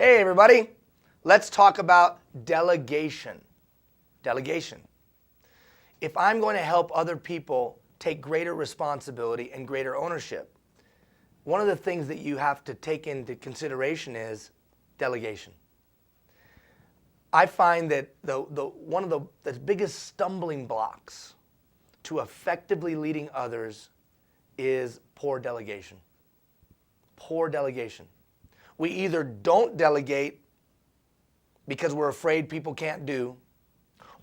Hey everybody, let's talk about delegation. Delegation. If I'm going to help other people take greater responsibility and greater ownership, one of the things that you have to take into consideration is delegation. I find that one of the biggest stumbling blocks to effectively leading others is poor delegation. Poor delegation. We either don't delegate because we're afraid people can't do,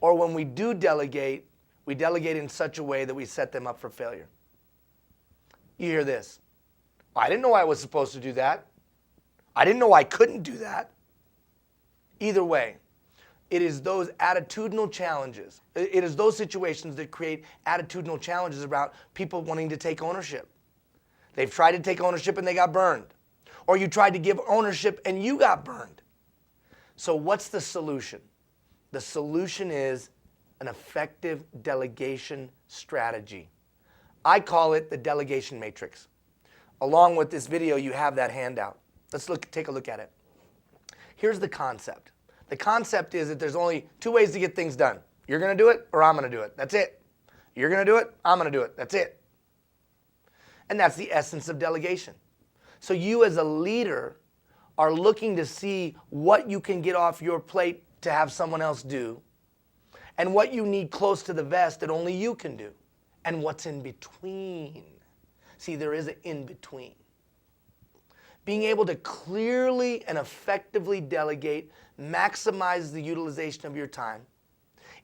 or when we do delegate, we delegate in such a way that we set them up for failure. You hear this. I didn't know I was supposed to do that. I didn't know I couldn't do that. Either way, it is those attitudinal challenges. It is those situations that create attitudinal challenges about people wanting to take ownership. They've tried to take ownership and they got burned. Or you tried to give ownership and you got burned. So what's the solution? The solution is an effective delegation strategy. I call it the delegation matrix. Along with this video, you have that handout. Let's take a look at it. Here's the concept. The concept is that there's only two ways to get things done. You're going to do it or I'm going to do it. That's it. You're going to do it, I'm going to do it. That's it. And that's the essence of delegation. So you as a leader are looking to see what you can get off your plate to have someone else do, and what you need close to the vest that only you can do, and what's in between. See, there is an in between. Being able to clearly and effectively delegate maximizes the utilization of your time,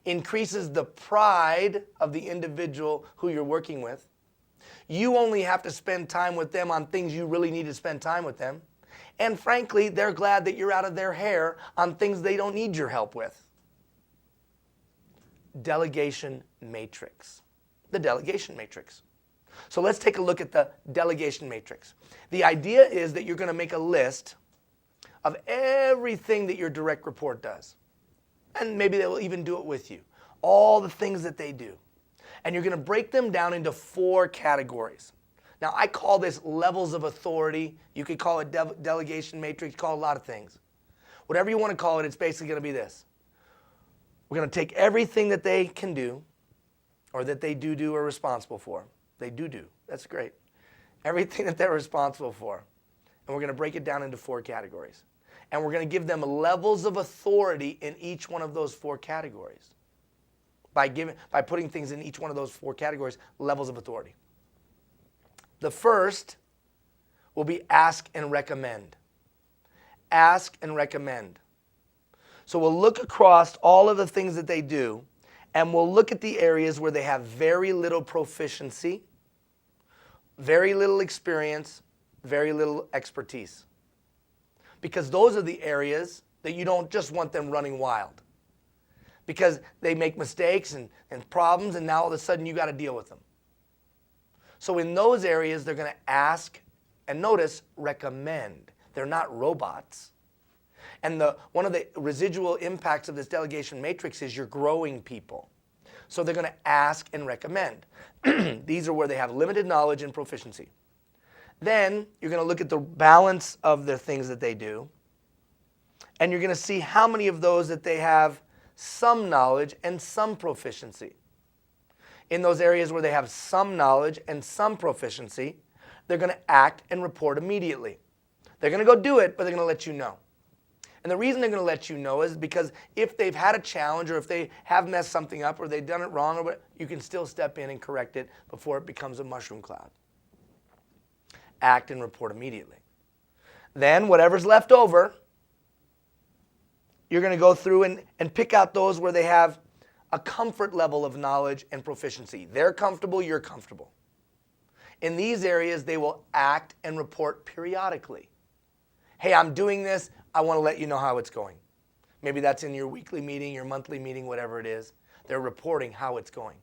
increases the pride of the individual who you're working with. You only have to spend time with them on things you really need to spend time with them. And frankly, they're glad that you're out of their hair on things they don't need your help with. Delegation matrix. The delegation matrix. So let's take a look at the delegation matrix. The idea is that you're going to make a list of everything that your direct report does. And maybe they will even do it with you. All the things that they do. And you're going to break them down into 4 categories. Now, I call this levels of authority. You could call it delegation matrix, call it a lot of things. Whatever you want to call it, it's basically going to be this. We're going to take everything that they can do, or that they do or are responsible for. They do. That's great. Everything that they're responsible for. And we're going to break it down into 4 categories. And we're going to give them levels of authority in each one of those 4 categories. By putting things in each one of those 4 categories, levels of authority. The first will be ask and recommend. Ask and recommend. So we'll look across all of the things that they do, and we'll look at the areas where they have very little proficiency, very little experience, very little expertise. Because those are the areas that you don't just want them running wild. Because they make mistakes and problems, and now all of a sudden you got to deal with them. So in those areas, they're going to ask, and notice, recommend. They're not robots. And one of the residual impacts of this delegation matrix is you're growing people. So they're going to ask and recommend. These are where they have limited knowledge and proficiency. Then you're going to look at the balance of the things that they do. And you're going to see how many of those that they have some knowledge and some proficiency. In those areas where they have some knowledge and some proficiency, they're going to act and report immediately. They're going to go do it, but they're going to let you know. And the reason they're going to let you know is because if they've had a challenge, or if they have messed something up, or they've done it wrong, or what, you can still step in and correct it before it becomes a mushroom cloud. Act and report immediately. Then whatever's left over, you're going to go through and pick out those where they have a comfort level of knowledge and proficiency. They're comfortable, you're comfortable. In these areas, they will act and report periodically. Hey, I'm doing this. I want to let you know how it's going. Maybe that's in your weekly meeting, your monthly meeting, whatever it is. They're reporting how it's going.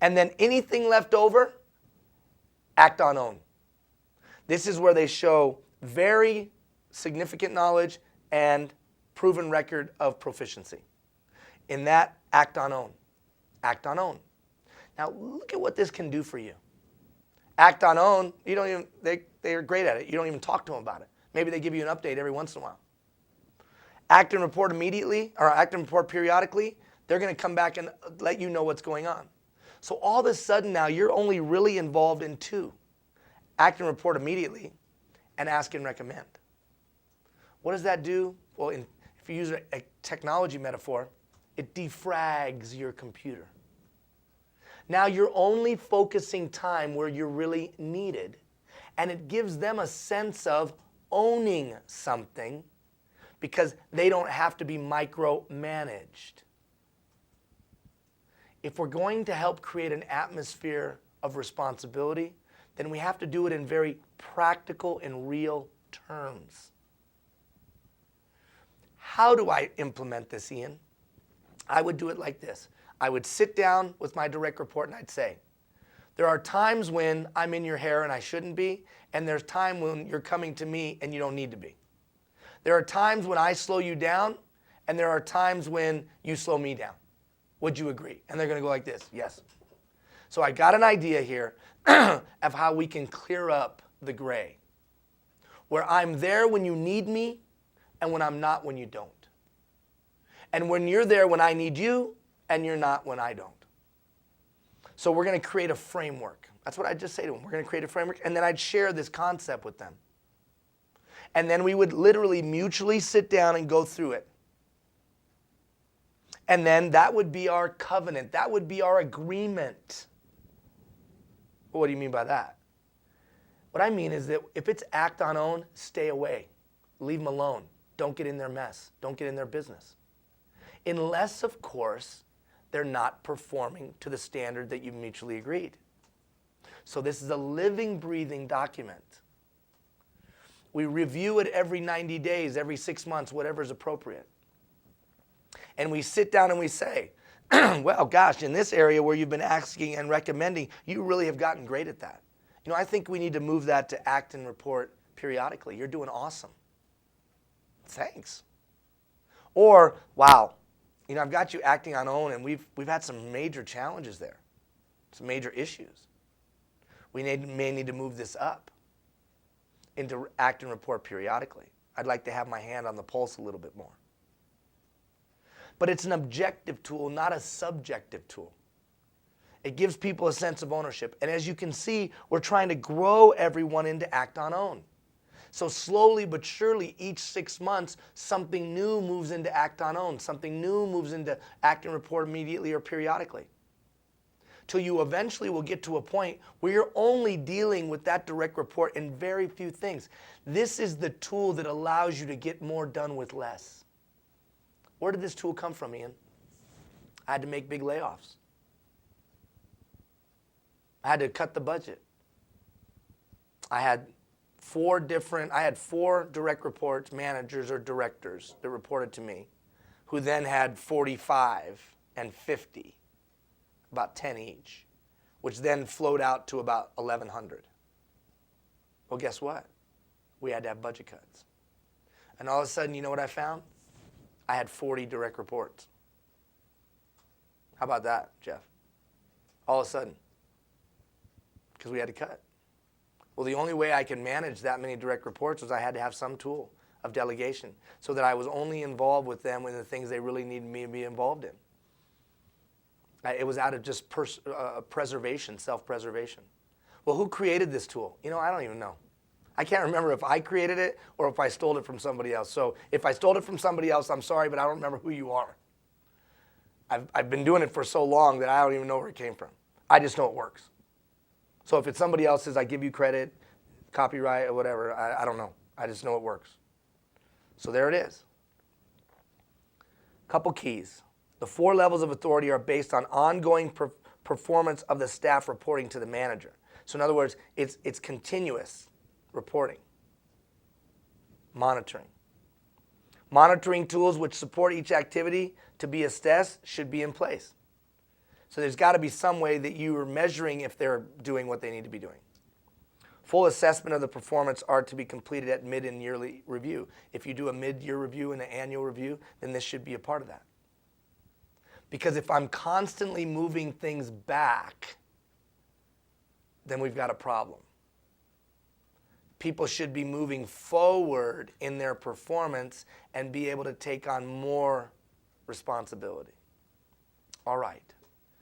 And then anything left over, act on own. This is where they show very significant knowledge and proven record of proficiency. In that, act on own. Act on own. Now, look at what this can do for you. Act on own, you don't even, they're great at it. You don't even talk to them about it. Maybe they give you an update every once in a while. act and report immediately, or act and report periodically, they're going to come back and let you know what's going on. So all of a sudden now you're only really involved in two: act and report immediately and ask and recommend. What does that do? Well, if you use a technology metaphor, it defrags your computer. Now you're only focusing time where you're really needed, and it gives them a sense of owning something because they don't have to be micromanaged. If we're going to help create an atmosphere of responsibility, then we have to do it in very practical and real terms. How do I implement this, Ian? I would do it like this. I would sit down with my direct report and I'd say, there are times when I'm in your hair and I shouldn't be, and there's time when you're coming to me and you don't need to be. There are times when I slow you down, and there are times when you slow me down. Would you agree? And they're going to go like this, yes. So I got an idea here of how we can clear up the gray, where I'm there when you need me and when I'm not when you don't. And when you're there when I need you and you're not when I don't. So we're going to create a framework. That's what I just say to them. We're going to create a framework, and then I'd share this concept with them. And then we would literally mutually sit down and go through it. And then that would be our covenant. That would be our agreement. What do you mean by that? What I mean is that if it's act on own, stay away. Leave them alone. Don't get in their mess. Don't get in their business. Unless, of course, they're not performing to the standard that you've mutually agreed. So this is a living, breathing document. We review it every 90 days, every 6 months, whatever is appropriate. And we sit down and we say, well, gosh, in this area where you've been asking and recommending, you really have gotten great at that. You know, I think we need to move that to act and report periodically. You're doing awesome. Thanks. Or, wow, you know, I've got you acting on own, and we've had some major challenges there, some major issues. We may need to move this up into act and report periodically. I'd like to have my hand on the pulse a little bit more. But it's an objective tool, not a subjective tool. It gives people a sense of ownership. And as you can see, we're trying to grow everyone into act on own. So slowly but surely, each 6 months, something new moves into act on own. Something new moves into act and report immediately or periodically. Till you eventually will get to a point where you're only dealing with that direct report in very few things. This is the tool that allows you to get more done with less. Where did this tool come from, Ian? I had to make big layoffs. I had to cut the budget. I had four direct reports, managers or directors that reported to me, who then had 45 and 50, about 10 each, which then flowed out to about 1,100. Well, guess what? We had to have budget cuts. And all of a sudden, you know what I found? I had 40 direct reports. How about that, Jeff? All of a sudden, because we had to cut. Well, the only way I could manage that many direct reports was I had to have some tool of delegation so that I was only involved with them in the things they really needed me to be involved in. It was out of just preservation, self-preservation. Well, who created this tool? You know, I don't even know. I can't remember if I created it or if I stole it from somebody else. So if I stole it from somebody else, I'm sorry, but I don't remember who you are. I've been doing it for so long that I don't even know where it came from. I just know it works. So if it's somebody else's, I give you credit, copyright or whatever. I don't know. I just know it works. So there it is. Couple keys. The 4 levels of authority are based on ongoing performance of the staff reporting to the manager. So in other words, it's continuous reporting, monitoring. Monitoring tools which support each activity to be assessed should be in place. So there's got to be some way that you are measuring if they're doing what they need to be doing. Full assessment of the performance are to be completed at mid and yearly review. If you do a mid-year review and an annual review, then this should be a part of that. Because if I'm constantly moving things back, then we've got a problem. people should be moving forward in their performance and be able to take on more responsibility. All right,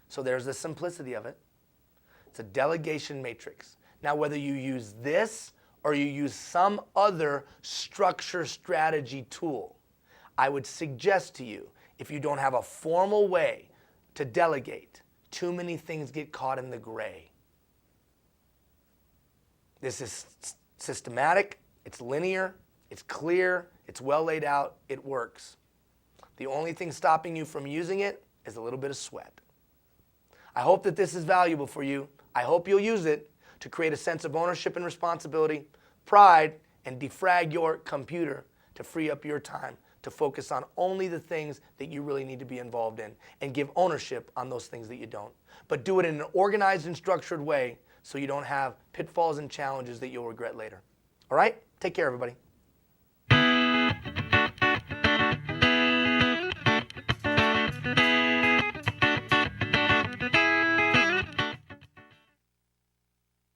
so there's the simplicity of it. It's a delegation matrix. Now, whether you use this or you use some other structure strategy tool, I would suggest to you, if you don't have a formal way to delegate, too many things get caught in the gray. This is systematic, it's linear, it's clear, it's well laid out, it works. The only thing stopping you from using it is a little bit of sweat. I hope that this is valuable for you. I hope you'll use it to create a sense of ownership and responsibility, pride, and defrag your computer to free up your time to focus on only the things that you really need to be involved in and give ownership on those things that you don't. But do it in an organized and structured way so you don't have pitfalls and challenges that you'll regret later. All right? Take care, everybody.